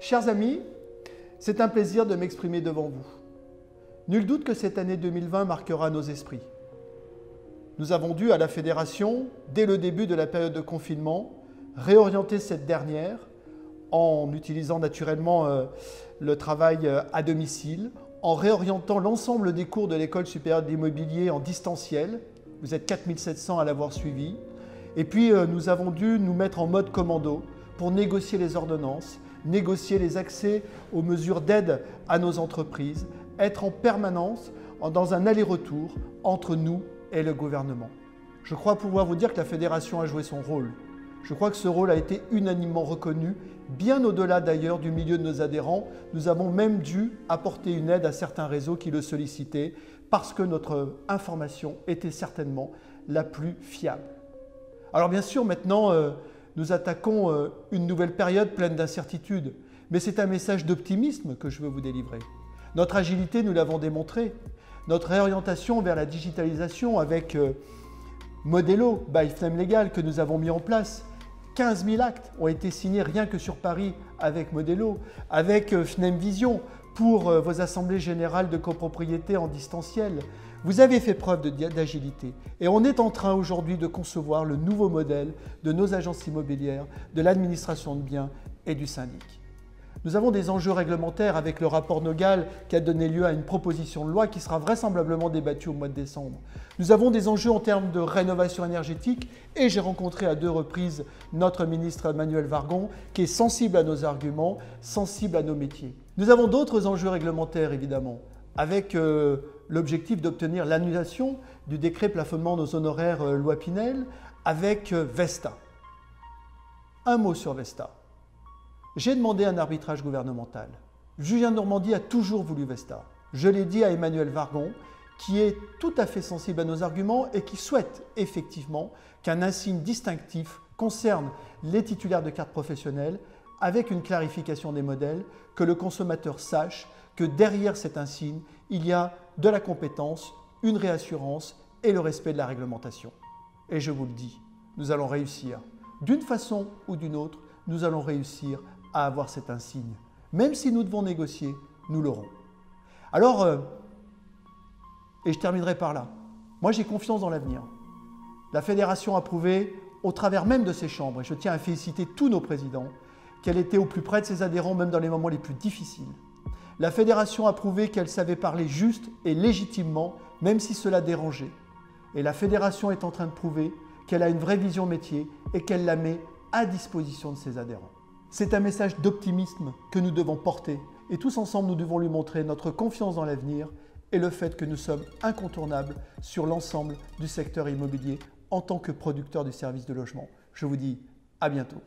Chers amis, c'est un plaisir de m'exprimer devant vous. Nul doute que cette année 2020 marquera nos esprits. Nous avons dû à la Fédération, dès le début de la période de confinement, réorienter cette dernière en utilisant naturellement le travail à domicile, en réorientant l'ensemble des cours de l'École supérieure de l'immobilier en distanciel. Vous êtes 4700 à l'avoir suivi. Et puis nous avons dû nous mettre en mode commando pour négocier les ordonnances, négocier les accès aux mesures d'aide à nos entreprises, être en permanence dans un aller-retour entre nous et le gouvernement. Je crois pouvoir vous dire que la Fédération a joué son rôle. Je crois que ce rôle a été unanimement reconnu, bien au-delà d'ailleurs du milieu de nos adhérents. Nous avons même dû apporter une aide à certains réseaux qui le sollicitaient parce que notre information était certainement la plus fiable. Alors bien sûr, maintenant, nous attaquons une nouvelle période pleine d'incertitudes, mais c'est un message d'optimisme que je veux vous délivrer. Notre agilité, nous l'avons démontré. Notre réorientation vers la digitalisation avec Modelo by FNEM Legal que nous avons mis en place. 15 000 actes ont été signés rien que sur Paris avec Modelo, avec FNEM Vision pour vos assemblées générales de copropriété en distanciel. Vous avez fait preuve d'agilité et on est en train aujourd'hui de concevoir le nouveau modèle de nos agences immobilières, de l'administration de biens et du syndic. Nous avons des enjeux réglementaires avec le rapport Nogal qui a donné lieu à une proposition de loi qui sera vraisemblablement débattue au mois de décembre. Nous avons des enjeux en termes de rénovation énergétique et j'ai rencontré à 2 reprises notre ministre Emmanuel Vargon qui est sensible à nos arguments, sensible à nos métiers. Nous avons d'autres enjeux réglementaires évidemment avec l'objectif d'obtenir l'annulation du décret plafonnement nos honoraires loi Pinel avec Vesta. Un mot sur Vesta. J'ai demandé un arbitrage gouvernemental. Julien Normandie a toujours voulu Vesta. Je l'ai dit à Emmanuel Vargon, qui est tout à fait sensible à nos arguments et qui souhaite effectivement qu'un insigne distinctif concerne les titulaires de cartes professionnelles avec une clarification des modèles, que le consommateur sache que derrière cet insigne, il y a de la compétence, une réassurance et le respect de la réglementation. Et je vous le dis, nous allons réussir. D'une façon ou d'une autre, nous allons réussir à avoir cet insigne. Même si nous devons négocier, nous l'aurons. Alors, et je terminerai par là, moi j'ai confiance dans l'avenir. La Fédération a prouvé, au travers même de ses chambres, et je tiens à féliciter tous nos présidents, qu'elle était au plus près de ses adhérents, même dans les moments les plus difficiles. La Fédération a prouvé qu'elle savait parler juste et légitimement, même si cela dérangeait. Et la Fédération est en train de prouver qu'elle a une vraie vision métier et qu'elle la met à disposition de ses adhérents. C'est un message d'optimisme que nous devons porter et tous ensemble nous devons lui montrer notre confiance dans l'avenir et le fait que nous sommes incontournables sur l'ensemble du secteur immobilier en tant que producteur du service de logement. Je vous dis à bientôt.